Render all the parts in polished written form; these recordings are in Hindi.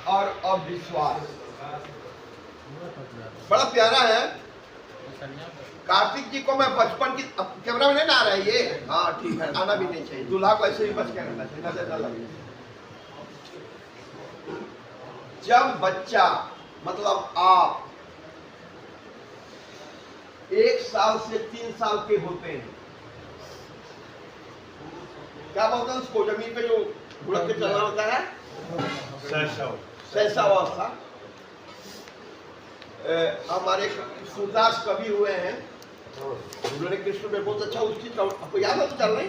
और अविश्वास। बड़ा प्यारा है। कार्तिक जी को मैं बचपन की, कैमरा में नहीं ना आ रहा है ये, हाँ ठीक है, आना भी नहीं चाहिए, दूल्हा को ऐसे ही बच के रहना चाहिए, नजर ना लगे। जब बच्चा मतलब आप 1 साल से 3 साल के होते हैं, क्या बोलते हैं उसको, जमीन पे जो घुड़क के चलना होता है, शैशवावस्था। हमारे सूरदास कवि हुए हैं, उन्होंने कृष्ण में बहुत अच्छा उस चीज का आपको याद है तो चल रही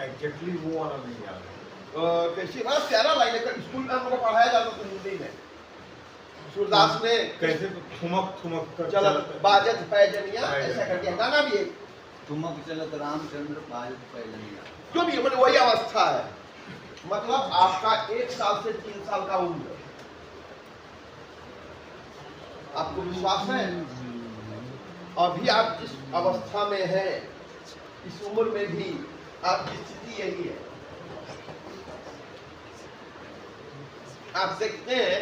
एग्जैक्टली वो वाला नहीं याद कैसी बड़ा प्यारा लाइन है, स्कूल में हम लोग को पढ़ाया जाता था हिंदी में। सूरदास ने कैसे तो ठुमक ठुमक कर चलत बाजत पैजनिया ऐसा करके गाना भी है, ठुमक चलत रामचंद्र बाजत पैजनिया, जो भी मतलब वही अवस्था है। मतलब आपका 1 साल से 3 साल का उम्र, आपको विश्वास है अभी आप जिस अवस्था में हैं, इस उम्र में भी आपकी स्थिति यही है। आप देखते हैं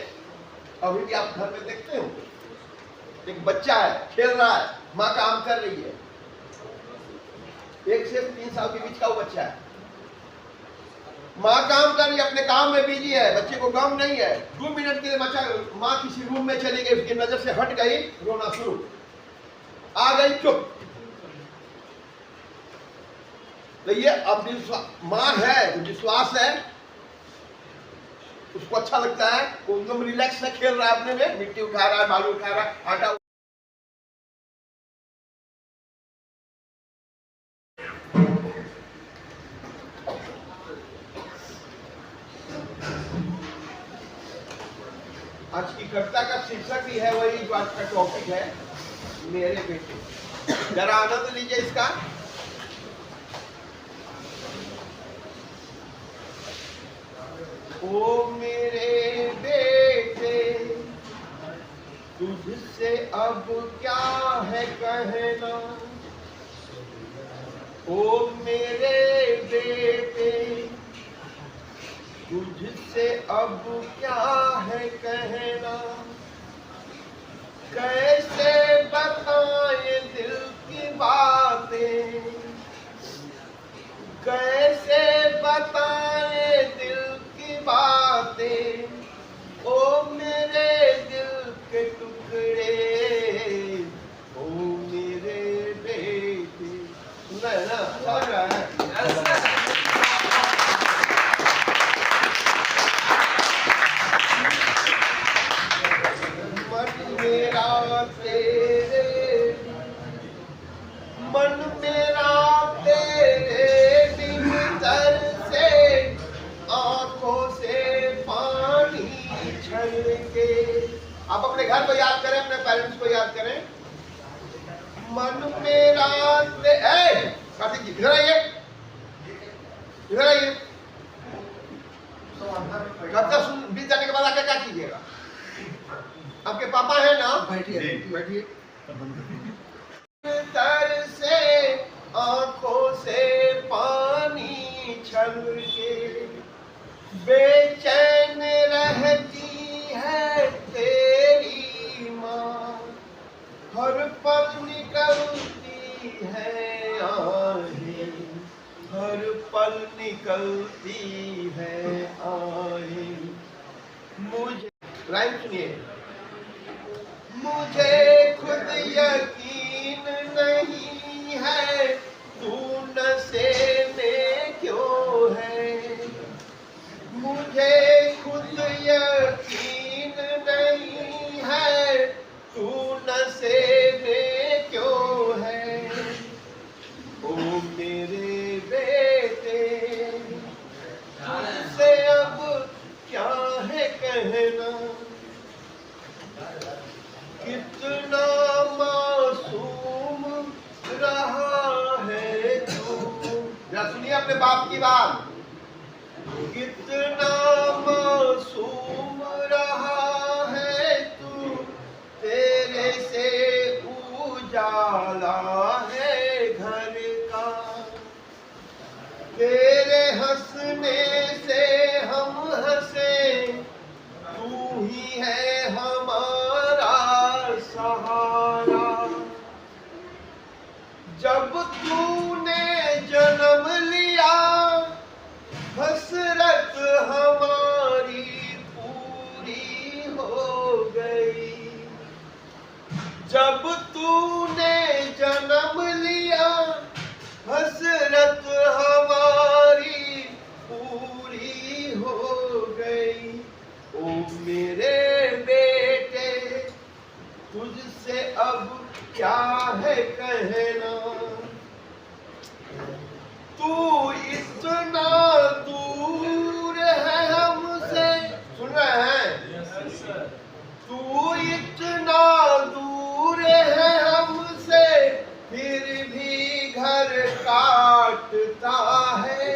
अभी भी आप घर में देखते हो, एक बच्चा है खेल रहा है, माँ काम कर रही है, 1 से 3 साल के बीच का वो बच्चा है, माँ काम कर रही है, अपने काम में बिजी है, बच्चे को गम नहीं है। 2 मिनट के लिए बच्चा, माँ किसी रूम में चली गई, उसकी नजर से हट गई, रोना शुरू, आ गई चुप। तो ये अब माँ है, विश्वास है, उसको अच्छा लगता है, वो एकदम रिलैक्स से खेल रहा है, अपने में मिट्टी उठा रहा है, बालू उठा रहा है, आटा। आज की कविता का शीर्षक भी है वही जो आज का टॉपिक है, मेरे बेटे। जरा आनंद लीजिए इसका। ओ मेरे बेटे तुझसे अब क्या है कहना, ओ मेरे बेटे तुझसे अब क्या है कहना, कैसे बताए दिल की बातें, कैसे बताए दिल की बातें, ओ मेरे दिल के टुकड़े, ओ मेरे बेटे। सुना है ना, समझ रहा है? मन मेरा तेरे बिन तरसे, आंखों से पानी छलके। आप अपने घर को याद करें, अपने पेरेंट्स को याद करें। मन मेरा कार्तिक जी इधर आइए, इधर आइए। कविता सुन बीत जाने के बाद आके क्या कीजिएगा? आपके पापा है ना, बैठिए बैठिए। तरसे आंखों से पानी छलके, बेचैन रहती है तेरी माँ, हर पल निकलती है आहें, हर पल निकलती है आहें। मुझे राइम सुनिए। मुझे खुद यकीन नहीं है तू नशे में क्यों है, मुझे खुद यकीन नहीं है तू नशे में क्यों है, ओ मेरे बेटे तुझसे अब क्या है कहना, कितना मासूम रहा है तू। जरा सुनिए अपने बाप की बात। कितना मासूम रहा है तू, तेरे से उजाला है घर का, तेरे हंसने से हम हंसे, तू इतना दूर है हमसे फिर भी घर काटता है,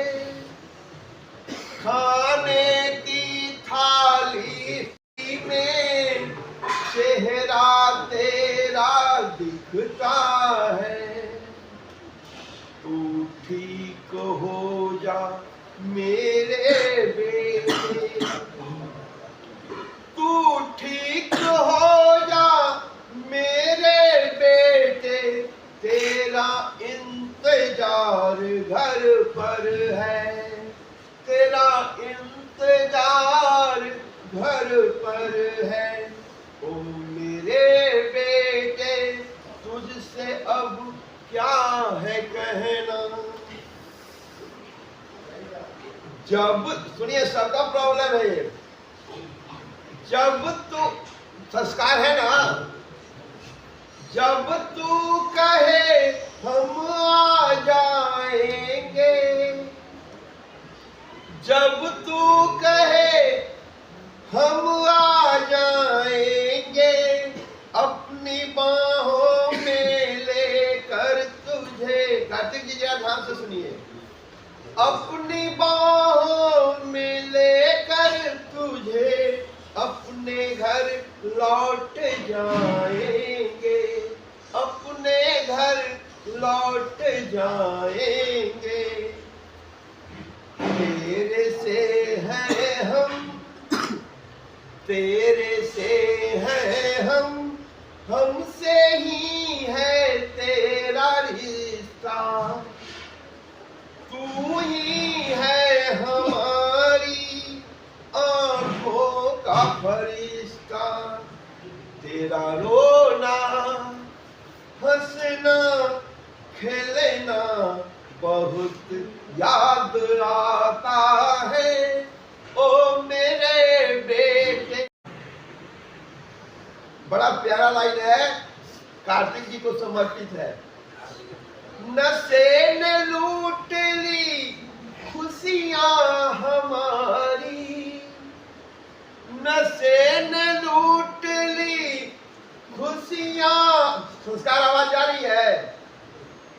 खाने की थाली में चेहरा तेरा दिखता है। तू ठीक हो जा मेरे बेटे, तू ठीक हो जा मेरे बेटे, तेरा इंतजार घर पर है, तेरा इंतजार घर पर है। ओ मेरे बेटे तुझसे अब क्या है कहना। जब सुनिए, सबका प्रॉब्लम है ये, जब तू संस्कार है ना, जब तू कहे हम आ जाएंगे, जब तू कहे हम आ जाएंगे, अपनी बाहों में लेकर तुझे, कार्तिक जी जरा ध्यान से सुनिए, अपनी बाहों में लेकर तुझे अपने घर लौट जाएंगे, अपने घर लौट जाएंगे। तेरे से हैं हम, तेरे से हैं हम, हमसे ही है तेरा रिश्ता, तू ही है हमारी आंखों का फरिश्ता। तेरा रोना हंसना खेलना बहुत याद आता है, ओ मेरे बेटे। बड़ा प्यारा लाइन है, कार्तिक जी को समर्पित है। नशे ने लूट ली खुशियां हमारी, नशे ने लूट ली खुशियां, संस्कार आवाज जा रही है।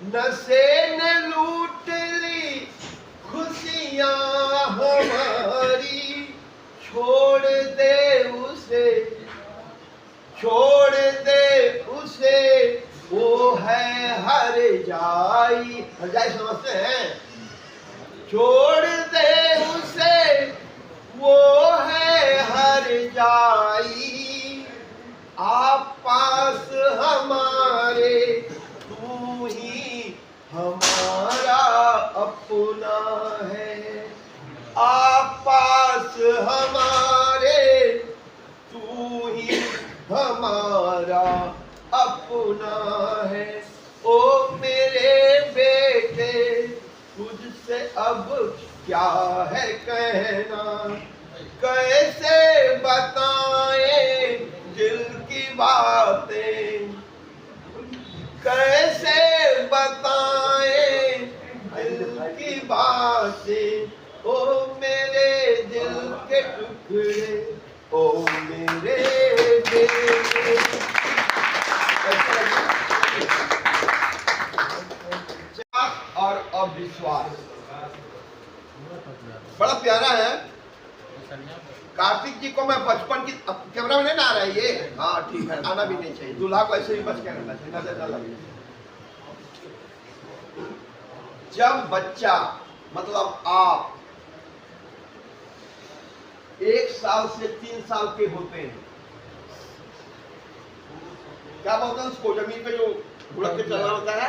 नशे ने लूट ली खुशियां हमारी, छोड़ दे उसे, छोड़ दे उसे, वो है हर जाई। हर जाई समझते हैं? छोड़ दे उसे, वो है हर जाई, आप पास हमारे, तू ही हमारा अपना है, आप पास हमारे, तू ही हमारा अपना है। ओ मेरे बेटे तुझसे अब क्या है कहना, कैसे बताएं दिल की बातें, कैसे बताएं दिल की बातें, ओ मेरे दिल के टुकड़े, ओ मेरे बेटे। और अविश्वास बड़ा प्यारा है। कार्तिक जी को मैं बचपन की, कैमरा में नहीं ना आ रहा है ये, हाँ ठीक है, आना भी नहीं चाहिए, दूल्हा को ऐसे ही बच के रहना चाहिए, नजर न लगे। जब बच्चा मतलब आप 1 साल से 3 साल के होते हैं, क्या बोलते हैं उसको, जमीन पे जो घुड़क के चलना होता है,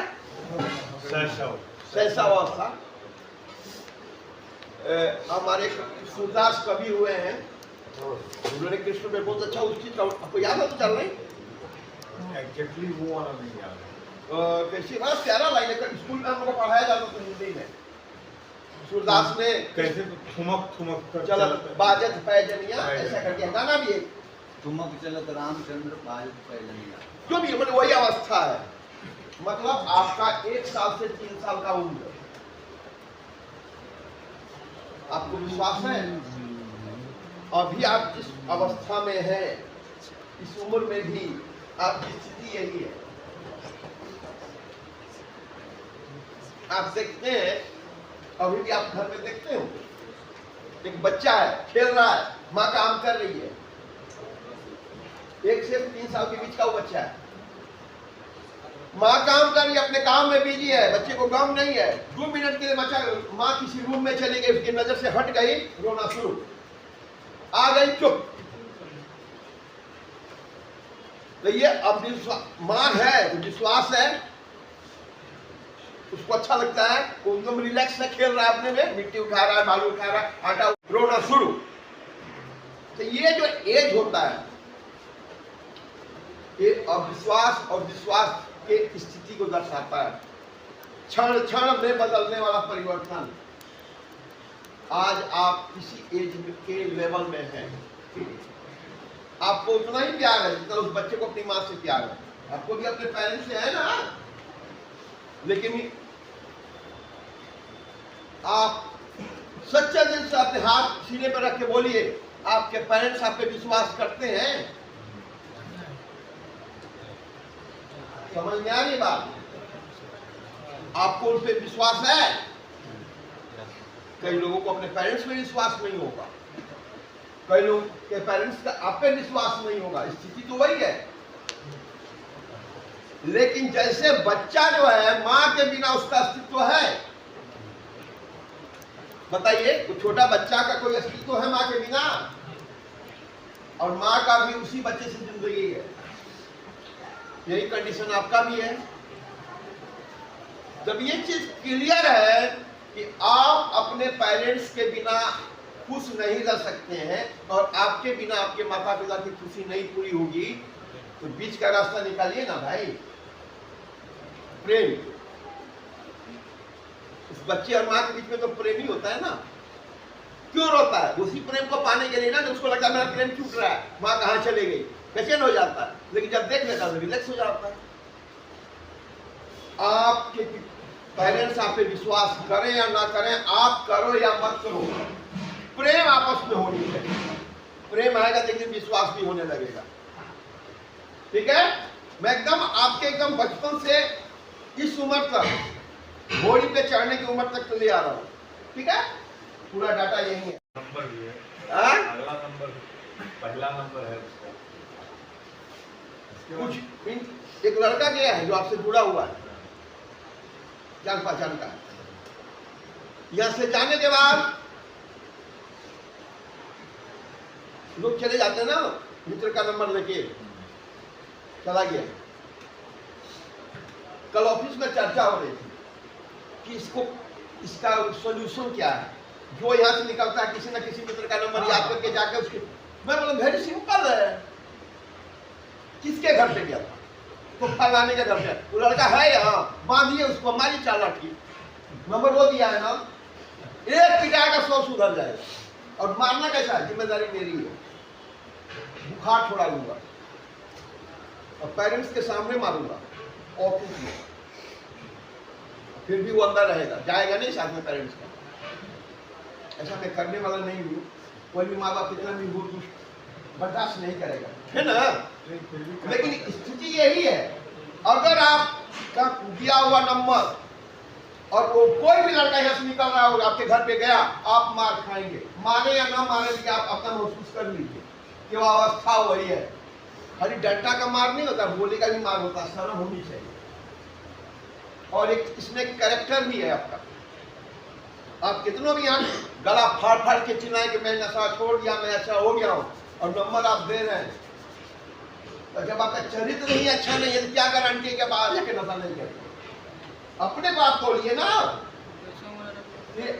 शैशवावस्था। हमारे सूरदास कवि हुए हैं, उन्होंने कृष्ण में बहुत अच्छा उसकी, आपको याद है तो चल रही एग्जैक्टली वो वाला नहीं याद। कैसी बड़ा प्यारा लाइन है, स्कूल में हम लोग को पढ़ाया जाता था हिंदी में। सूरदास ने कैसे तो ठुमक ठुमक कर चलत बाजत पैजनिया, ऐसा करके गाना भी है, ठुमक चलत रामचंद्र बाजत पैजनिया, जो भी मतलब वही अवस्था है। मतलब आपका 1 साल से 3 साल का उम्र, आपको विश्वास है अभी आप जिस अवस्था में हैं इस उम्र में भी आपकी स्थिति यही है। आप देखते हैं, अभी भी आप घर में देखते हो, एक बच्चा है, खेल रहा है, माँ काम कर रही है। 1 से 3 साल के बीच का वो बच्चा है, माँ काम कर रही है, अपने काम में बिजी है, बच्चे को गम नहीं है। 2 मिनट के लिए बच्चा, माँ किसी रूम में चली गई, उसकी नजर से हट गई, रोना शुरू, आ गई चुप। तो ये अब माँ है तो विश्वास है, उसको अच्छा लगता है, वो एकदम रिलैक्स से खेल रहा है, अपने में मिट्टी उठा रहा है, बालू उठा रहा है, आटा, रोना शुरू। तो ये जो एज होता है, ये अविश्वास और विश्वास के स्थिति को दर्शाता है। क्षण क्षण में बदलने वाला परिवर्तन। आज आप किसी एज के लेवल में हैं, आपको उतना ही प्यार है जितना उस बच्चे को अपनी माँ से प्यार है। आपको भी अपने पेरेंट्स से है ना, लेकिन आप सच्चे दिल से अपने हाथ सीने पर रख के बोलिए, आपके पेरेंट्स आप पे विश्वास करते हैं? समझ में आ रही बात? आपको उन पे विश्वास है? कई लोगों को अपने पेरेंट्स में विश्वास नहीं होगा, कई लोग के पेरेंट्स का आप पे विश्वास नहीं होगा। स्थिति तो वही है, लेकिन जैसे बच्चा जो है, मां के बिना उसका अस्तित्व है। बताइए, तो छोटा बच्चा का कोई अस्तित्व है मां के बिना? और मां का भी उसी बच्चे से जिंदगी है। यही कंडीशन आपका भी है। जब ये चीज क्लियर है कि आप अपने पेरेंट्स के बिना खुश नहीं रह सकते हैं और आपके बिना आपके माता पिता की खुशी नहीं पूरी होगी, तो बीच का रास्ता निकालिए ना भाई। प्रेम, उस बच्चे और माँ के बीच में तो प्रेम ही होता है ना। क्यों रोता है? उसी प्रेम को पाने के लिए ना, उसको लगता है मेरा प्रेम छूट रहा है, माँ कहाँ चले गई, बेचैन हो जाता है। लेकिन जब देख लेता है रिलैक्स हो जाता है। आपके पेरेंट्स आप पे विश्वास करें या ना करें, आप करो या मत करो, प्रेम आपस में होनी चाहिए। प्रेम आएगा लेकिन विश्वास भी होने लगेगा। ठीक है? मैं एकदम आपके एकदम बचपन से इस उम्र तक, घोड़ी पे चढ़ने की उम्र तक ले आ रहा हूँ। ठीक है? पूरा डाटा यही है। नंबर भी है, हाँ? अगला नंबर, पहला नंबर है उसका। कुछ एक लड़का गया है जो आपसे जुड़ा हुआ है, जान पहचान का। यहां से जाने के बाद लोग चले जाते हैं ना, मित्र का नंबर लेके चला गया। कल ऑफिस में चर्चा हो रही थी कि इसका सॉल्यूशन क्या है। जो यहां से निकलता है किसी ना किसी मित्र का नंबर याद करके जाके उसके, मैं बोला वेरी सिंपल है। किसके घर पे गया था? तो फलाने के घर पे। वो लड़का है यहाँ, बांधिए उसको, हमारी चालाकी। नंबर वो दिया है ना, एक पिटाएगा 100 सुधर जाएगा। और मारना कैसा है? जिम्मेदारी मेरी है, बुखार छोड़ा लूंगा और पेरेंट्स के सामने मारूंगा ऑफिस में, फिर भी वो अंदर रहेगा, जाएगा नहीं साथ में पेरेंट्स का। ऐसा मैं करने वाला नहीं हूँ। कोई भी माँ बाप कितना भी हो बर्दाश्त नहीं करेगा, है ना? लेकिन स्थिति यही है, अगर आपका दिया हुआ नंबर और वो कोई भी लड़का यहाँ से निकल रहा होगा, आपके घर पे गया, आप मार खाएंगे। मारे या ना मारे भी आप अपना महसूस कर लीजिए कि वो अवस्था वही है। खाली डंडा का मार नहीं होता, गोली का भी मार होता। शर्म होनी चाहिए। और एक इसमें कैरेक्टर भी है आपका। आप कितनों भी यहाँ गला फाड़ फाड़ के चिल्लाएं कि मैं नशा छोड़ दिया, मैं अच्छा हो गया हूँ, और नंबर आप दे रहे हैं, तो जब आपका चरित्र नहीं अच्छा नहीं है तो क्या गारंटी है कि आप आज के नशा नहीं करेंगे? अपने बात बोलिए ना।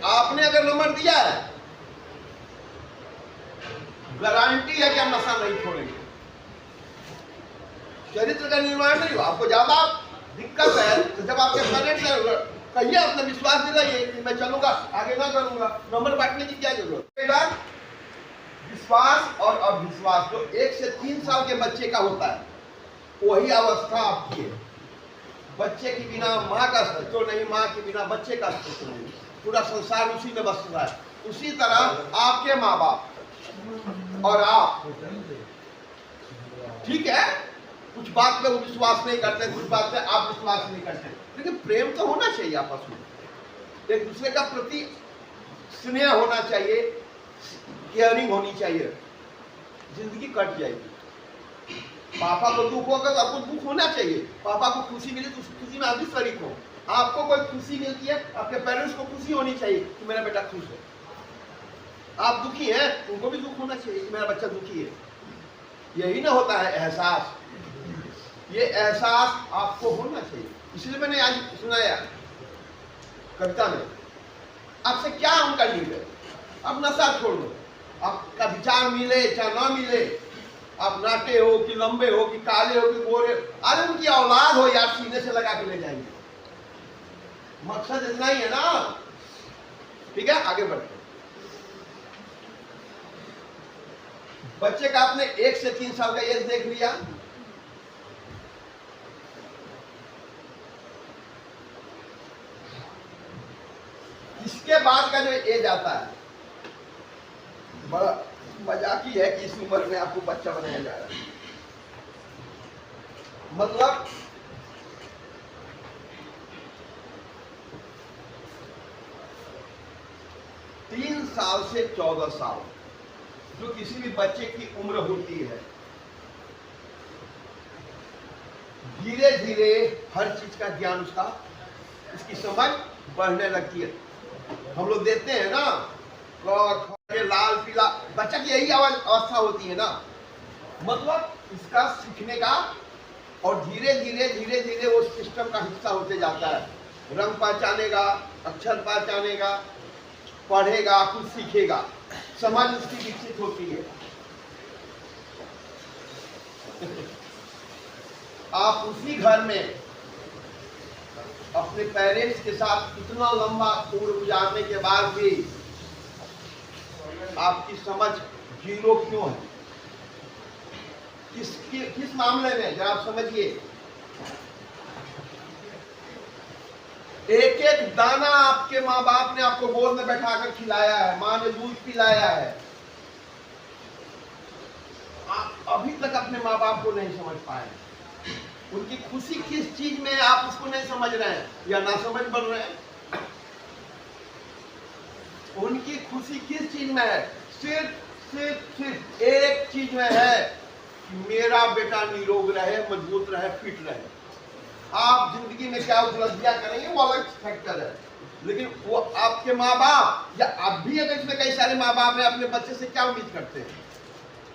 आपने अगर नंबर दिया है, गारंटी है कि हम नशा नहीं छोड़ेंगे। चरित्र का निर्माण नहीं हो, आपको ज्यादा दिक्कत है तो जब आपके पेरेंट्स कहिए, अपना विश्वास दिलाइए कि मैं चलूंगा, आगे ना करूंगा। नंबर बांटने की क्या जरूरत? विश्वास और अविश्वास जो 1 से 3 साल के बच्चे का होता है, वही अवस्था आपकी है। बच्चे के बिना माँ का अस्तित्व नहीं, माँ के बिना बच्चे का अस्तित्व नहीं। पूरा संसार उसी में बस रहा है। उसी तरह आपके माँ बाप और आप ठीक है, कुछ बात पे वो विश्वास नहीं करते, कुछ बात पे आप विश्वास नहीं करते, लेकिन प्रेम तो होना चाहिए आपस में, एक दूसरे का प्रति स्नेह होना चाहिए, केयरिंग होनी चाहिए, जिंदगी कट जाएगी। पापा को दुख होगा तो आपको दुख होना चाहिए, पापा को खुशी मिले तो उस खुशी में आप भी शरीक हो। आपको कोई खुशी मिलती है, आपके पेरेंट्स को खुशी होनी चाहिए कि मेरा बेटा खुश है। आप दुखी हैं, उनको भी दुख होना चाहिए कि मेरा बच्चा दुखी है। यही ना होता है एहसास, ये एहसास आपको होना चाहिए। इसलिए मैंने आज सुनाया कविता में, आपसे क्या उनका नीड है, आप नशा छोड़ दो, आपका विचार मिले चाहे ना मिले, आप नाटे हो कि लंबे हो कि काले हो कि गोरे, अरे उनकी औलाद हो यार, सीने से लगा के ले जाएंगे। मकसद इतना ही है ना। ठीक है, आगे बढ़ते। बच्चे का आपने 1 से 3 साल का एज देख लिया, इसके बाद का जो एज आता है बड़ा मजाकी है कि इस उम्र में आपको बच्चा बनाया जा रहा है। मतलब तीन साल से 14 साल जो किसी भी बच्चे की उम्र होती है, धीरे धीरे हर चीज का ज्ञान उसका, उसकी समझ बढ़ने लगती है। हम लोग देखते हैं ना, लाल पीला, बच्चा की यही अवस्था होती है ना, मतलब इसका सीखने का, और धीरे धीरे वो सिस्टम का हिस्सा होते जाता है। रंग पहचानेगा, अक्षर पहचानेगा, पढ़ेगा, कुछ सीखेगा, समझ उसकी विकसित होती है। आप उसी घर में अपने पेरेंट्स के साथ इतना लंबा उम्र गुजारने के बाद भी आपकी समझ जीरो क्यों है? किस मामले में, जरा आप समझिए। एक एक दाना आपके माँ बाप ने आपको गोद में बैठाकर खिलाया है, माँ ने दूध पिलाया है, आप अभी तक अपने माँ बाप को नहीं समझ पाए। उनकी खुशी किस चीज में, आप उसको नहीं समझ रहे हैं या ना समझ बन रहे हैं। उनकी खुशी किस चीज में है? सिर्फ एक चीज में है कि मेरा बेटा निरोग रहे, मजबूत रहे, फिट रहे। आप जिंदगी में क्या उपलब्धियां करेंगे वो अलग फैक्टर है, लेकिन वो आपके माँ बाप या आप भी, अगर इसमें कई सारे माँ बाप हैं, अपने बच्चे से क्या उम्मीद करते हैं?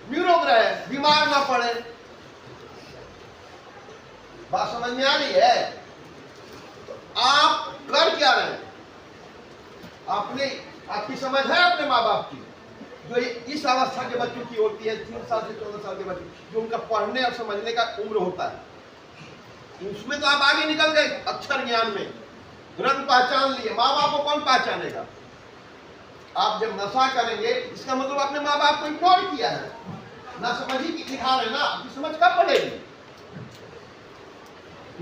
निरोग रहे, बीमार ना पड़े। बात समझ में आ रही है? तो आप कर क्या रहे हैं? आपकी समझ है अपने माँ बाप की, जो इस अवस्था के बच्चों की होती है, 3 साल से 14 साल के बच्चे, जो उनका पढ़ने और समझने का उम्र होता है, उसमें तो आप आगे निकल गए अक्षर ज्ञान में, रंग पहचान लिए। माँ बाप को कौन पहचानेगा? आप जब नशा करेंगे, इसका मतलब आपने माँ बाप को इग्नोर किया है, ना समझी की दिखा रहे ना, आपकी समझ कब बढ़ेगी?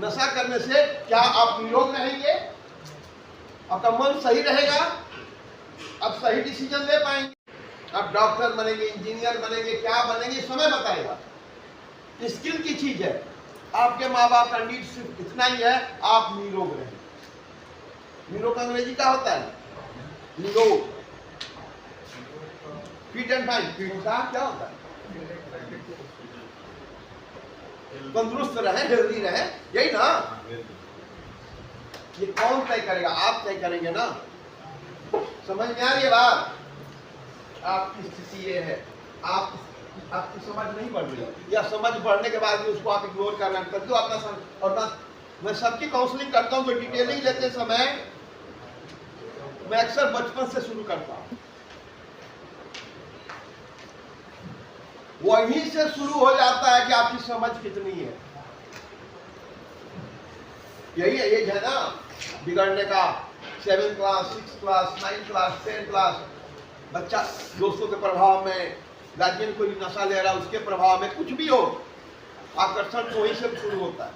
नशा करने से क्या आप निरोग रहेंगे? आपका मन सही रहेगा? आप सही डिसीजन ले पाएंगे? आप डॉक्टर बनेंगे, इंजीनियर बनेंगे, क्या बनेंगे, समय बताएगा। स्किल की चीज है। आपके माँ बाप का नीड सिर्फ इतना ही है, आप निरोग रहें। निरोग अंग्रेजी का होता है निरोग, फिट एंड फाइन। फिट का क्या होता है? तंदुरुस्त रहे, हेल्दी रहे, यही ना। ये कौन तय करेगा? आप तय करेंगे ना। समझ में आ रही है बात? आपकी स्थिति ये है, आपकी समझ नहीं बढ़ रही, या समझ बढ़ने के बाद भी उसको आप इग्नोर कर रहे हैं, तभी तो अपना और ना। मैं सबकी काउंसलिंग करता हूँ, तो डिटेलिंग लेते समय मैं अक्सर बचपन से शुरू करता हूँ। वहीं से शुरू हो जाता है कि आपकी समझ कितनी है। यही एज है ना बिगड़ने का। 7th class, 6th class, 9th class, 10th class, बच्चा दोस्तों के प्रभाव में, गार्जियन कोई नशा ले रहा है उसके प्रभाव में, कुछ भी हो, आकर्षण तो वहीं से शुरू होता है।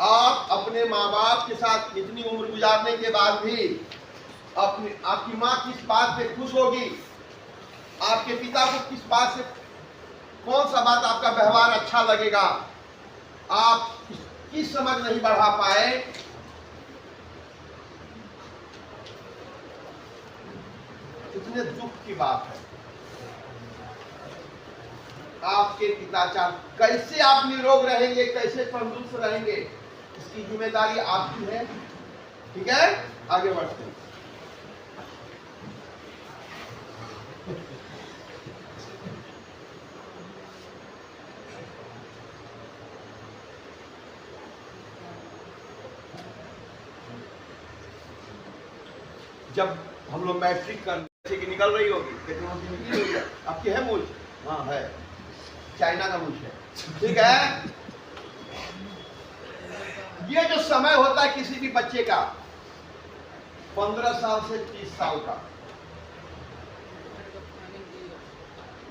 आप अपने माँ बाप के साथ इतनी उम्र गुजारने के बाद भी आपकी माँ किस बात पे खुश होगी, आपके पिता को किस बात से कौन सा बात आपका व्यवहार अच्छा लगेगा, आप की समझ नहीं बढ़ा पाए, कितने दुख की बात है। आपके पिताचार कैसे आप निरोग रहेंगे, कैसे तंदुरुस्त रहेंगे, इसकी जिम्मेदारी आपकी है। ठीक है, आगे बढ़ते हैं। जब हम लोग मैट्रिक करने की निकल रही होगी, टेक्नोलॉजी निकली होगी, आपकी है मूल? हाँ है, चाइना का मूल है। ठीक है, ये जो समय होता है किसी भी बच्चे का 15 साल से 30 साल का,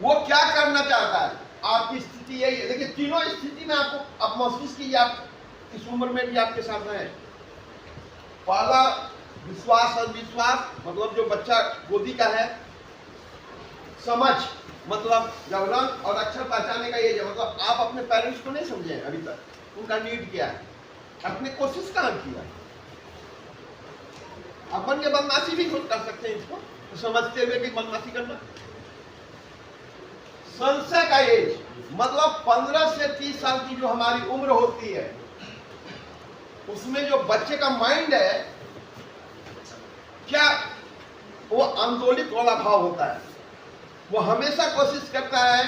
वो क्या करना चाहता है, आपकी स्थिति यही है। देखिए तीनों स्थिति में आपको आप महसूस कीजिए, आप इस उम्र में भी आपके साथ हैं। पहला विश्वास और विश्वास, मतलब जो बच्चा गोदी का है। समझ, मतलब जब रंग और अक्षर पहचाने का ये है, मतलब आप अपने पेरेंट्स को नहीं समझे अभी तक, उनका नीड क्या है, अपने कोशिश कहाँ किया। अपन के बदमाशी भी खुद कर सकते हैं, इसको तो समझते हुए भी बदमाशी करना। संशय का एज, मतलब 15 से 30 साल की जो हमारी उम्र होती है, उसमें जो बच्चे का माइंड है, क्या वो आंदोलित वाला भाव होता है। वो हमेशा कोशिश करता है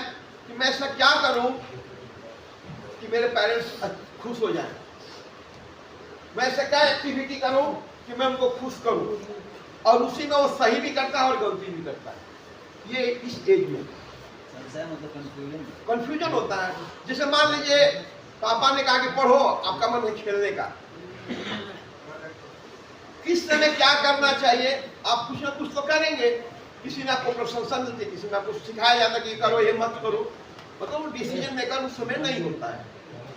कि मैं ऐसा क्या करूं कि मेरे पेरेंट्स खुश हो जाएं, मैं ऐसा क्या एक्टिविटी करूं कि मैं उनको खुश करूं, और उसी में वो सही भी करता है और गलती भी करता है। ये इस एज में मतलब कंफ्यूजन होता है। जैसे मान लीजिए पापा ने कहा कि पढ़ो, आपका मन है खेलने का, किस समय क्या करना चाहिए, आप कुछ ना कुछ तो करेंगे। किसी ने आपको प्रशंसा मिलती है, किसी ने आपको सिखाया जाता है कि करो ये मत करो, मतलब डिसीजन मेकर उस समय नहीं होता है।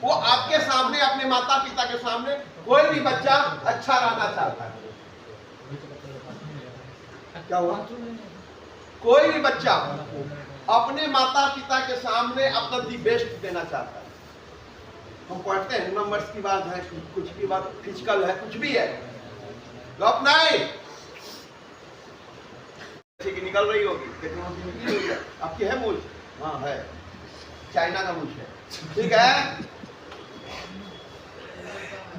वो आपके सामने, अपने माता पिता के सामने, कोई भी बच्चा अच्छा रहना चाहता है। क्या हुआ? कोई भी बच्चा अपने माता पिता के सामने अपना दी बेस्ट देना चाहता है। हम पढ़ते हैं नंबर्स की बात है, कुछ की बात फिजिकल है, कुछ भी है, गप नहीं की निकल रही होगी, टेक्नोलॉजी निकली होगी, आपकी है मूल? हाँ है, चाइना का मूल है। ठीक है,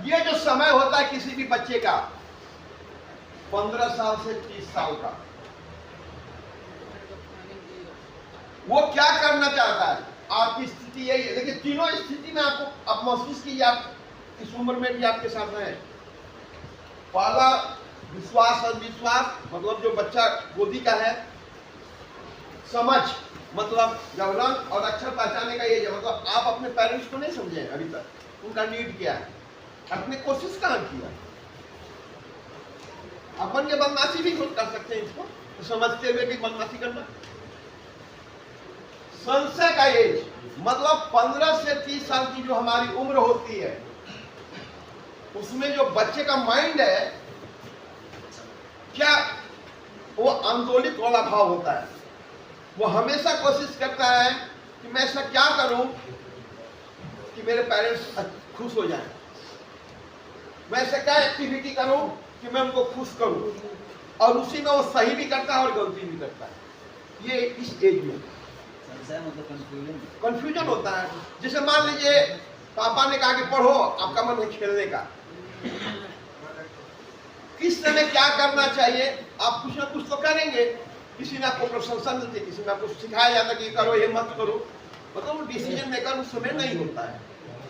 ये जो समय होता है किसी भी बच्चे का 15 साल से 30 साल का, वो क्या करना चाहता है, आपकी स्थिति यही है। देखिए तीनों स्थिति में आपको आप महसूस कीजिए, आप इस उम्र में भी आपके साथ हैं। पहला विश्वास और विश्वास, मतलब जो बच्चा गोदी का है। समझ, मतलब जब रंग और अक्षर पहचाने का ये है, मतलब आप अपने पेरेंट्स को नहीं समझे अभी तक, उनका नीड क्या है, अपने कोशिश कहाँ किया। अपन के बदमाशी भी खुद कर सकते हैं, इसको तो समझते हुए भी बदमाशी करना। संशय का एज, मतलब 15 से 30 साल की जो हमारी उम्र होती है, उसमें जो बच्चे का माइंड है, क्या वो आंदोलित वाला भाव होता है। वो हमेशा कोशिश करता है कि मैं ऐसा क्या करूं कि मेरे पेरेंट्स खुश हो जाएं, मैं ऐसा क्या एक्टिविटी करूं कि मैं उनको खुश करूं, और उसी में वो सही भी करता है और गलती भी करता है। ये इस एज में मतलब कंफ्यूजन होता है। जैसे मान लीजिए पापा ने कहा कि पढ़ो, आपका मन है खेलने का, किस समय क्या करना चाहिए, आप कुछ ना कुछ तो करेंगे। किसी ने आपको प्रशंसा मिलती है, किसी ने आपको सिखाया जाता है कि करो ये मत करो, मतलब डिसीजन मेकर उस समय नहीं होता है।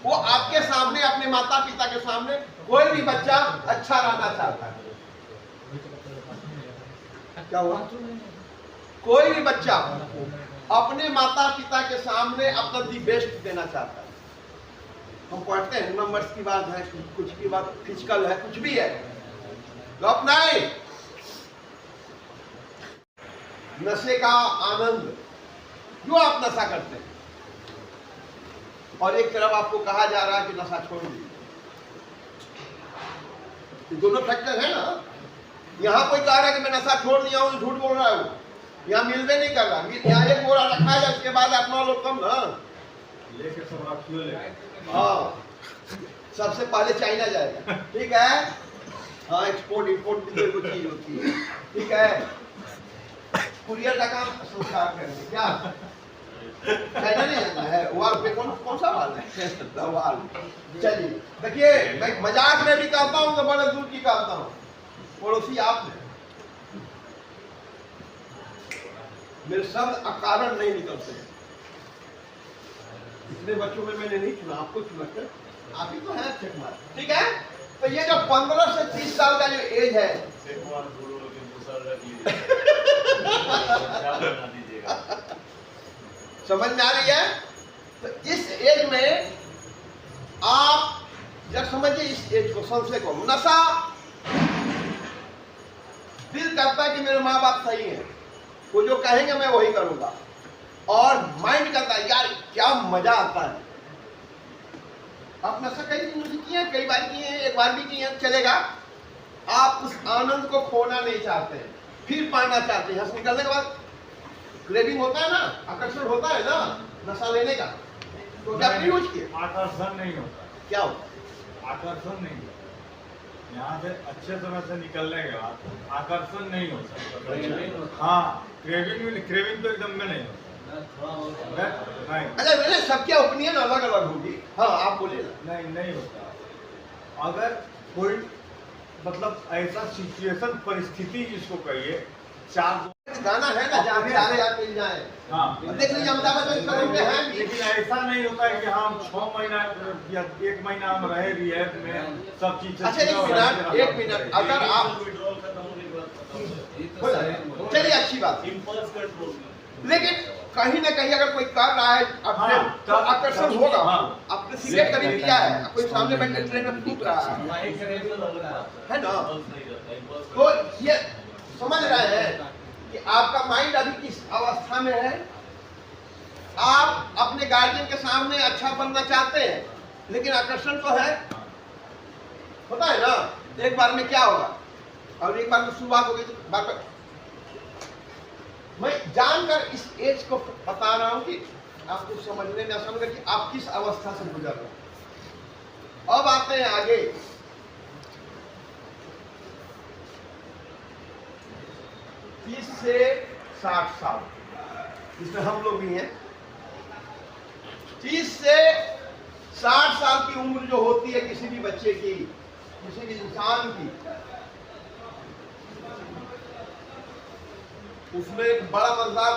वो आपके सामने, अपने माता पिता के सामने, कोई भी बच्चा अच्छा रहना चाहता है। क्या हुआ? कोई भी बच्चा अपने माता पिता के सामने अपना दी बेस्ट देना चाहता है। हम पढ़ते हैं नंबर्स की बात है, कुछ की बात फिजिकल है, कुछ भी है, गप नहीं। नशे का आनंद, जो आप नशा करते हैं, और एक तरफ आपको कहा जा रहा है कि नशा छोड़ दीजिए। दोनों फैक्टर है ना। यहां कोई कह रहा है कि मैं नशा छोड़ दिया हूं, झूठ बोल रहा है वो। यहाँ मिलवे नहीं कर रहा, यहाँ एक बोरा रखा जाए, उसके बाद अपना लोग कम ना लेके सब आप क्यों ले? हाँ, सबसे पहले चाइना जाएगा, ठीक है। हाँ, एक्सपोर्ट इंपोर्ट भी तो कुछ चीज होती है, ठीक है। कुरियर का काम संस्कार करेंगे क्या? चाइना नहीं जाना है, वाल पे कौन सा वाल है? वाल। चलिए देखिए, मैं मजाक में भी कहता हूँ तो बड़े दूर की कहता हूँ, पड़ोसी आप हैं। मेरे शब्द अकारण नहीं निकलते हैं। इतने बच्चों में मैंने नहीं चुना, आपको चुना कर, आप ही तो हैं अक्षय कुमार, ठीक है। तो ये जो 15 से 30 साल का जो एज है, समझ में आ रही है? तो इस एज में आप जब समझिए, इस एज को, संशय को, नशा दिल करता है कि मेरे माँ बाप सही हैं, वो जो कहेंगे मैं वही करूंगा, और माइंड करता है यार क्या मजा आता है। आप नशा कई दिन मुझे किए, कई बार किए, एक बार भी किए, चलेगा। आप उस आनंद को खोना नहीं चाहते, फिर पाना चाहते हैं। निकलने के बाद क्रेविंग होता है ना, आकर्षण होता है ना नशा लेने का, तो क्या यूज किए? आकर्षण नहीं होता। क्या होता? आकर्षण नहीं होता, यहाँ से अच्छे समय से निकलने के बाद आकर्षण नहीं होता। हाँ, क्रेविंग तो एकदम में नहीं होता। नहीं, अच्छा, मैंने सबके ओपिनियन अलग अलग होगी। हाँ, आप बोलिए ना। नहीं होता। अगर कोई मतलब ऐसा सिचुएशन, परिस्थिति जिसको कहिए, चार गाना है ना, जहाँ 4000 मिल जाए। हाँ, देख लीजिए, अहमदाबाद में शहर में है, लेकिन ऐसा नहीं होता है कि हम 6 महीना या 1 महीना हम रहे रिहैब में, सब चीज। अच्छा, एक मिनट, अगर आप, चलिए अच्छी बात, लेकिन कहीं ना कहीं अगर कोई कर रहा है अपने, तो आकर्षण होगा। आपने सिगरेट कभी किया है? कोई सामने बैठे ट्रेन में फूक रहा है ना, तो ये समझ रहे हैं कि आपका माइंड अभी किस अवस्था में है। आप अपने गार्जियन के सामने अच्छा बनना चाहते हैं, लेकिन आकर्षण तो है, होता है ना। एक बार में क्या होगा, और एक बार में शुरुआत होगी, बार बार मैं जानकर इस एज को बता रहा हूं कि आपको समझने में आसान होगा कि आप किस अवस्था से गुजर रहे हैं। अब आते हैं आगे, 30 से 60 साल, जिसमें हम लोग भी हैं। 30 से 60 साल की उम्र जो होती है किसी भी बच्चे की, किसी भी इंसान की, उसमें एक बड़ा मजेदार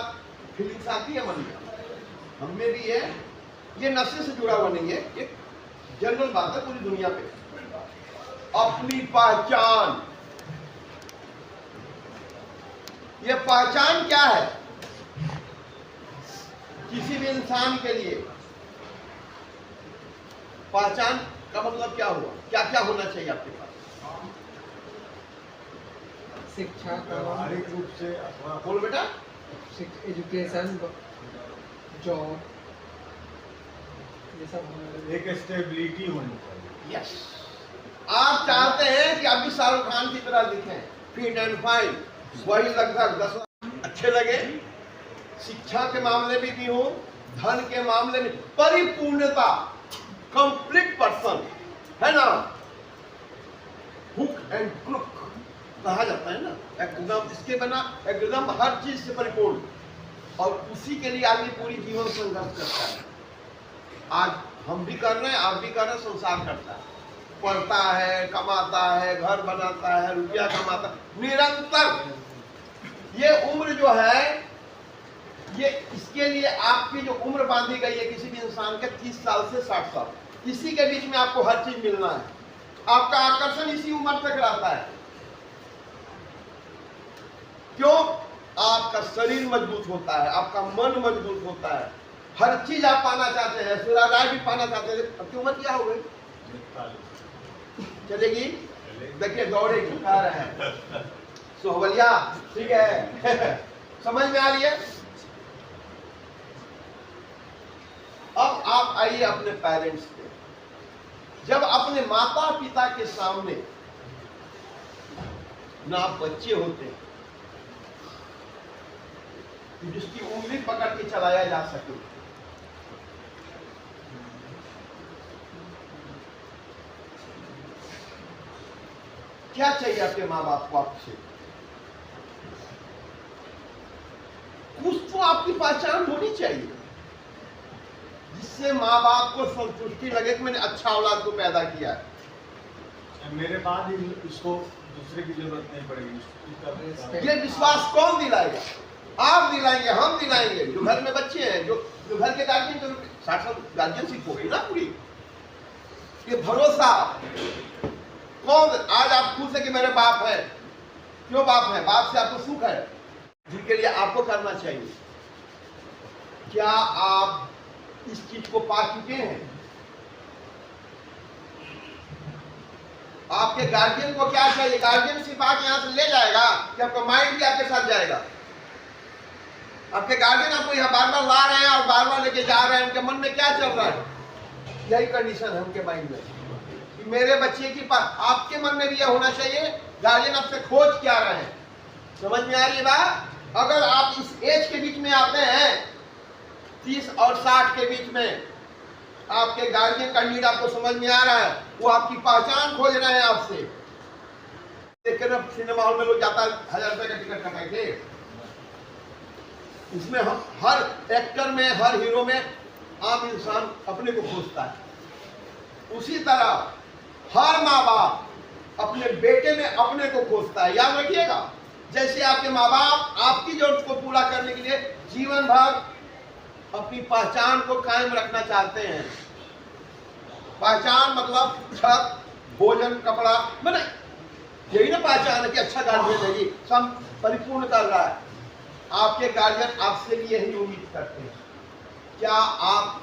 फीलिंग्स आती है मन में, हमें भी है। ये नशे से जुड़ा हुआ नहीं है, एक जनरल बात है पूरी दुनिया पे। अपनी पहचान, ये पहचान क्या है किसी भी इंसान के लिए? पहचान का मतलब क्या हुआ? क्या क्या होना चाहिए आपके पास? शिक्षा का, व्यावहारिक रूप से अथवा बोल बेटा। एजुकेशन, जॉब, ये सब हमारे एक स्टेबिलिटी होनी चाहिए। यस, आप चाहते हैं कि अभी शाहरुख खान की तरह दिखें, फिट एंड फाइन, वही लगभग 10 अच्छे लगे, शिक्षा के मामले में भी हो, धन के मामले में परिपूर्णता, कंप्लीट पर्सन, है ना, हुक एंड क्रुक कहा जाता है ना, एकदम इसके बना, एकदम हर चीज से परिपूर्ण, और उसी के लिए आदमी पूरी जीवन संघर्ष करता है। आज हम भी कर रहे हैं, आप भी कर रहे हैं, संसार करता है, पढ़ता है, कमाता है, घर बनाता है, रुपया कमाता है, निरंतर। ये उम्र जो है, ये इसके लिए आपकी जो उम्र बांधी गई है किसी भी इंसान के 30 साल से 60 साल, इसी के बीच में आपको हर चीज मिलना है। आपका आकर्षण इसी उम्र तक रहता है। क्यों? आपका शरीर मजबूत होता है, आपका मन मजबूत होता है, हर चीज आप पाना चाहते हैं, ऐश्वर्या राय भी पाना चाहते हैं। अब क्यों मत क्या हो गई? चलेगी, देखिए दौड़ेगी, कह रहे हैं सोहबलिया, ठीक है। समझ में आ रही है? अब आप आइए अपने पेरेंट्स पे। जब अपने माता पिता के सामने ना आप बच्चे होते, कि जिसकी उंगली पकड़ के चलाया जा सके। क्या चाहिए आपके माँ बाप को आपसे? कुछ तो आपकी पहचान होनी चाहिए जिससे माँ बाप को संतुष्टि लगे कि मैंने अच्छा औलाद को पैदा किया है। मेरे बाद ही इसको दूसरे की जरूरत नहीं पड़ेगी। ये विश्वास कौन दिलाएगा? आप दिलाएंगे, हम दिलाएंगे। जो घर में बच्चे हैं, जो घर के गार्जियन, जो साक्षात गार्जियनशिप हो गई ना पूरी, ये भरोसा कौन? आज आप खुद से कि मेरे बाप है। क्यों बाप है? बाप से आपको सुख है, जिनके लिए आपको करना चाहिए। क्या आप इस चीज को पा चुके हैं? आपके गार्जियन को क्या चाहिए? गार्जियन सिर्फ आके यहां से ले जाएगा कि आपका माइंड भी आपके साथ जाएगा? आपके गार्जियन आपको यहाँ बार बार ला रहे हैं और बार बार लेके जा रहे हैं, उनके मन में क्या चल रहा है? यही कंडीशन है उनके माइंड में कि मेरे बच्चे की पास। आपके मन में भी यह होना चाहिए, गार्जियन आपसे खोज क्या रहे हैं। समझ में आ रही है बात? अगर आप इस एज के बीच में आते हैं, 30 और 60 के बीच में, आपके गार्जियन का नीड आपको समझ में आ रहा है, वो आपकी पहचान खोज रहे हैं आपसे। देखकर अब सिनेमा हॉल में लोग जाता है 1000 रुपए का टिकट कटा के, उसमें हम हर एक्टर में, हर हीरो में आम इंसान अपने को खोजता है। उसी तरह हर माँ बाप अपने बेटे में अपने को खोजता है। याद रखिएगा, जैसे आपके माँ बाप आपकी जरूरत को पूरा करने के लिए जीवन भर अपनी पहचान को कायम रखना चाहते हैं। पहचान मतलब छत, भोजन, कपड़ा, मैंने यही ना पहचान है कि अच्छा गार्जियन है, ये सब परिपूर्ण कर रहा है। आपके गार्जियन आपसे भी यही उम्मीद करते हैं। क्या आप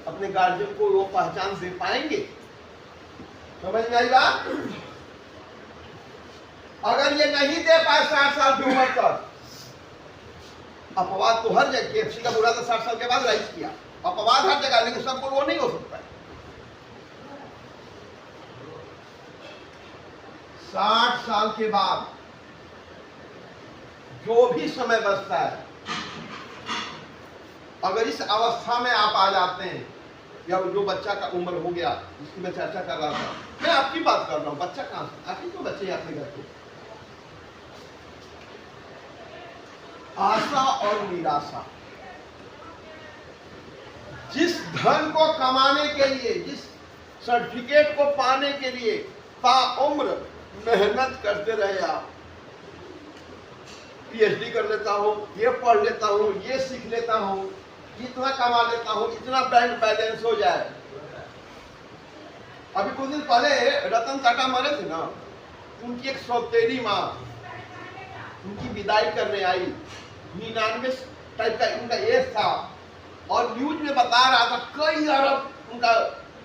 अपने गार्जियन को वो पहचान दे पाएंगे? समझ में आई बात? अगर ये नहीं दे पाए 60 साल की उम्र तक, अपवाद तो हर जगह, KFC का बुरा तो 60 साल के बाद राइज किया, अपवाद हर जगह, लेकिन सबको वो नहीं हो सकता है। 60 साल के बाद जो भी समय बचता है, अगर इस अवस्था में आप आ जाते हैं, या जो बच्चा का उम्र हो गया जिसकी मैं चर्चा कर रहा था, मैं आपकी बात कर रहा हूं, बच्चा कहां से? आपके तो बच्चे अपने घर के। आशा और निराशा, जिस धन को कमाने के लिए, जिस सर्टिफिकेट को पाने के लिए ताउम्र मेहनत करते रहे आप, PhD कर लेता हूं, ये पढ़ लेता हूं, ये सीख लेता हूं, इतना कमा लेता हूं, इतना बैंक बैलेंस हो जाए। अभी कुछ दिन पहले रतन टाटा मरे थे ना, उनकी एक सौतेली माँ उनकी विदाई करने आई। 99 टाइप का उनका एज था, और न्यूज में बता रहा था कई अरब उनका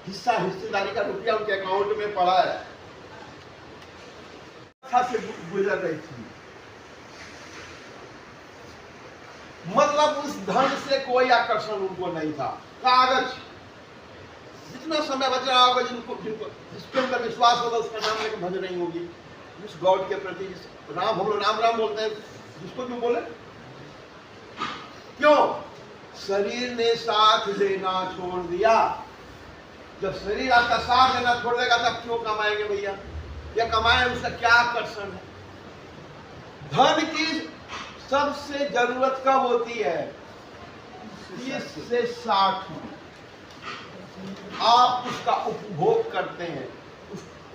हिस्सेदारी का रुपया उनके अकाउंट में पड़ा है। से गुजर रही थी, मतलब उस धन से कोई आकर्षण उनको नहीं था। कागज, जितना समय बच रहा होगा, जिसके अंदर विश्वास होगा उसका नाम लेकर भज नहीं होगी। उस गॉड के प्रति, जिस राम, हम लोग राम राम बोलते हैं, जिसको क्यों बोले? क्यों? शरीर ने साथ देना छोड़ दिया। जब शरीर आपका साथ देना छोड़ देगा तब क्यों कमाएंगे भैया? या कमाए, उसका क्या आकर्षण है? धन की सबसे जरूरत कब होती है? 30 से 60 में आप उसका उपभोग करते हैं,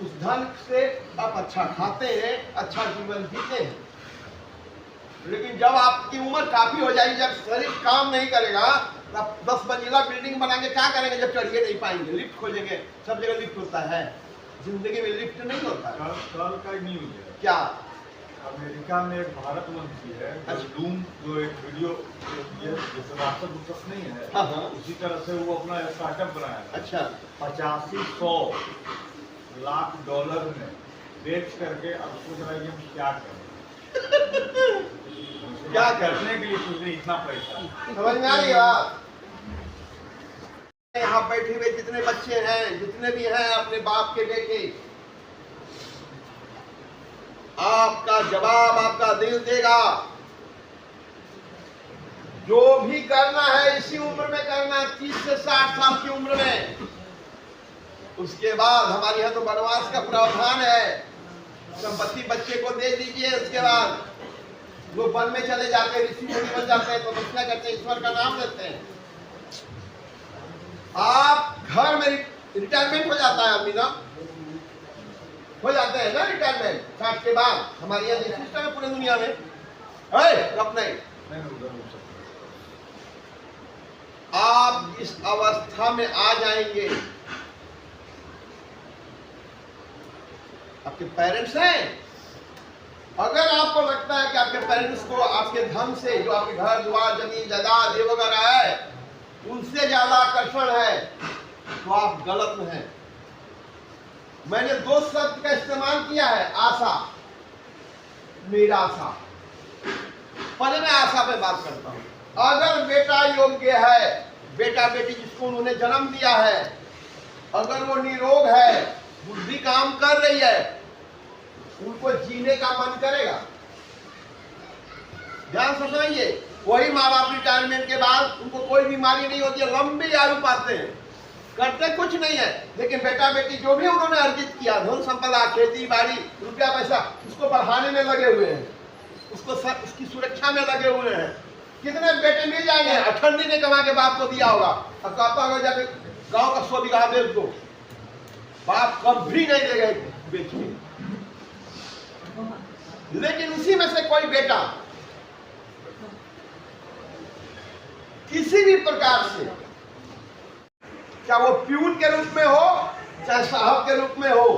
उस धन से आप अच्छा खाते हैं, अच्छा जीवन जीते हैं। लेकिन जब आपकी उम्र काफी हो जाएगी, जब शरीर काम नहीं करेगा, तब 10 मंजिला बिल्डिंग बना के क्या करेंगे? जब चढ़िए नहीं पाएंगे, लिफ्ट खोजेंगे, सब जगह लिफ्ट होता है, जिंदगी में लिफ्ट नहीं होता। कल का न्यूज है क्या? अमेरिका में एक भारत मंत्री है, लूम, जो एक वीडियो, जैसे व्हाट्सएप बुक्स नहीं है, हाँ। उसी तरह से वो अपना स्टार्टअप बनाया है। अच्छा। 85-100 लाख डॉलर में बेच करके अब सोच रहा है कि हम क्या करें। क्या करने के लिए सोच रहे इतना पैसा। समझ में आ रही बात? यहाँ बैठे हुए जितने बच्चे हैं, जितने भी हैं अपने बाप के बेटे, आपका जवाब आपका दिल देगा। जो भी करना है इसी उम्र में करना है, 30 से 60 साल की उम्र में। उसके बाद हमारे यहाँ तो वनवास का प्रावधान है, संपत्ति बच्चे को दे दीजिए। उसके बाद लोग वन में चले जाते हैं, ऋषि मुनि बन जाते हैं, तपस्या करते हैं, ईश्वर का नाम लेते हैं। आप घर में रिटायरमेंट हो जाता है आदमी ना, हो जाते हैं ना रिटायरमेंट 60 के बाद। हमारे यहाँ ये सिस्टम है पूरी दुनिया में। आप इस अवस्था में आ जाएंगे, आपके पेरेंट्स हैं। अगर आपको लगता है कि आपके पेरेंट्स को आपके धन से, जो आपके घर द्वार जमीन जायदाद ये वगैरह है, उनसे ज्यादा आकर्षण है, तो आप गलत में हैं। मैंने 2 शब्द का इस्तेमाल किया है, आशा, निराशा। पहले मैं आशा पे बात करता हूं। अगर बेटा योग्य है, बेटा बेटी जिसको उन्होंने जन्म दिया है, अगर वो निरोग है, बुद्धि काम कर रही है, उनको जीने का मन करेगा। ध्यान से सुनिए, वही माँ बाप रिटायरमेंट के बाद उनको कोई बीमारी नहीं होती है, लंबी आयु पाते हैं, करते कुछ नहीं है, लेकिन बेटा बेटी जो भी उन्होंने अर्जित किया, धन संपदा, खेती बाड़ी, रुपया पैसा, उसको बढ़ाने में लगे हुए हैं, उसकी सुरक्षा में लगे हुए हैं। कितने बेटे मिल जाएंगे, अठन्नी ने कमा के बाप को दिया होगा, और कहता होगा जाके गांव का 100 बीघा बेच दो, बाप कभी नहीं देगा बेचने। लेकिन उसी में से कोई बेटा किसी भी प्रकार से, चाहे वो प्यून के रूप में हो, चाहे साहब के रूप में हो,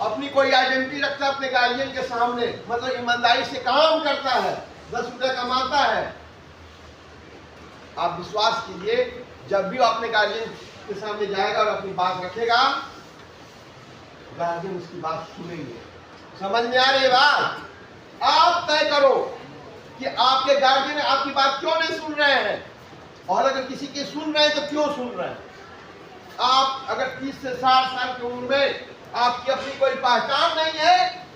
अपनी कोई आइडेंटिटी रखता है अपने गार्जियन के सामने, मतलब ईमानदारी से काम करता है, 10 रुपये कमाता है, आप विश्वास कीजिए, जब भी वो अपने गार्जियन के सामने जाएगा और अपनी बात रखेगा, गार्जियन उसकी बात सुनेंगे। समझ में आ रही है बात? आप तय करो कि आपके गार्जियन आपकी बात क्यों नहीं सुन रहे हैं, और अगर किसी की सुन रहे हैं तो क्यों सुन रहे हैं। आप अगर 30 से 60 साल की उम्र में आपकी अपनी कोई पहचान नहीं है,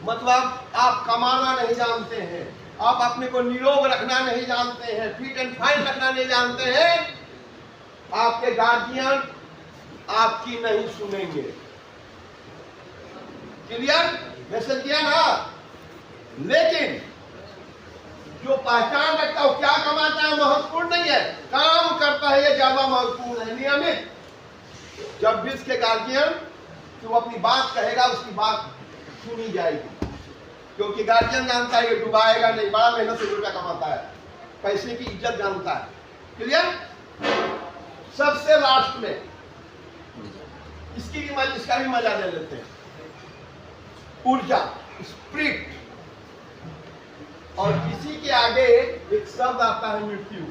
मतलब आप कमाना नहीं जानते हैं, आप अपने को निरोग रखना नहीं जानते हैं, फिट एंड फाइन रखना नहीं जानते हैं, आपके गार्जियन आपकी नहीं सुनेंगे। क्लियर? मैसेज किया ना? लेकिन जो पहचान रखता है वो क्या कमाता है महत्वपूर्ण नहीं है, काम करता है ये ज्यादा महत्वपूर्ण है। नियमित जब भी इसके गार्जियन तो वो अपनी बात कहेगा, उसकी बात सुनी जाएगी, क्योंकि गार्जियन जानता है कि डुबाएगा नहीं, बड़ा मेहनत से रुपया कमाता है, पैसे की इज्जत जानता है। क्लियर? सबसे लास्ट में इसका भी मजा ले लेते हैं, ऊर्जा, स्पिरिट। और इसी के आगे एक शब्द आता है मृत्यु,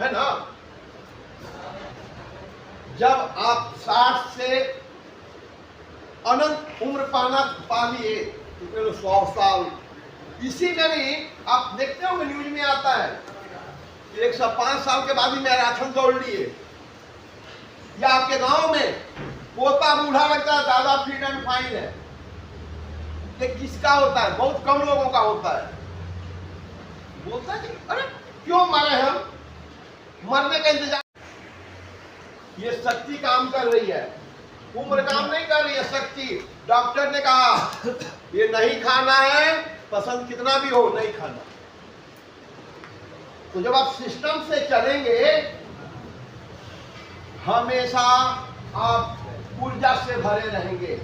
है ना? जब आप 60 से अनंत उम्र पा लिए, 100 साल, इसी में भी आप देखते हो न्यूज में आता है कि 105 साल के बाद ही मैराथन दौड़ लिए, या आपके गांव में पोता बूढ़ा लगता है, ज्यादा फिट एंड फाइन है। ये किसका होता है? बहुत कम लोगों का होता है। बोलता है अरे क्यों मरे हम, मरने का इंतजार। ये शक्ति काम कर रही है, उम्र काम नहीं कर रही है, शक्ति। डॉक्टर ने कहा ये नहीं खाना है, पसंद कितना भी हो नहीं खाना। तो जब आप सिस्टम से चलेंगे, हमेशा आप ऊर्जा से भरे रहेंगे।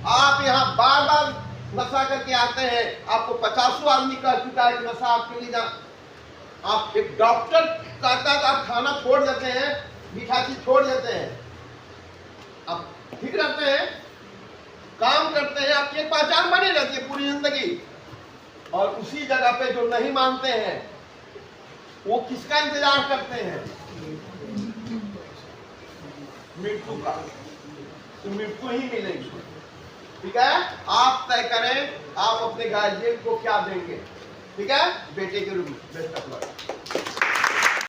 आप यहाँ बार बार नशा करके आते हैं, आपको 50 आदमी कह चुका है कि नशा आपके लिए आप एक डॉक्टर कहता है तो आप खाना छोड़ देते हैं, मीठा चीज छोड़ देते हैं, आप ठीक रहते हैं, काम करते हैं, आपकी एक पहचान बनी रहती है पूरी जिंदगी। और उसी जगह पे जो नहीं मानते हैं वो किसका इंतजार करते हैं? मृत्यु का। तो मृत्यु ही मिलेगी। ठीक है? आप तय करें आप अपने गार्जियन को क्या देंगे। ठीक है? बेटे के रूप में बेस्ट ऑफ लक।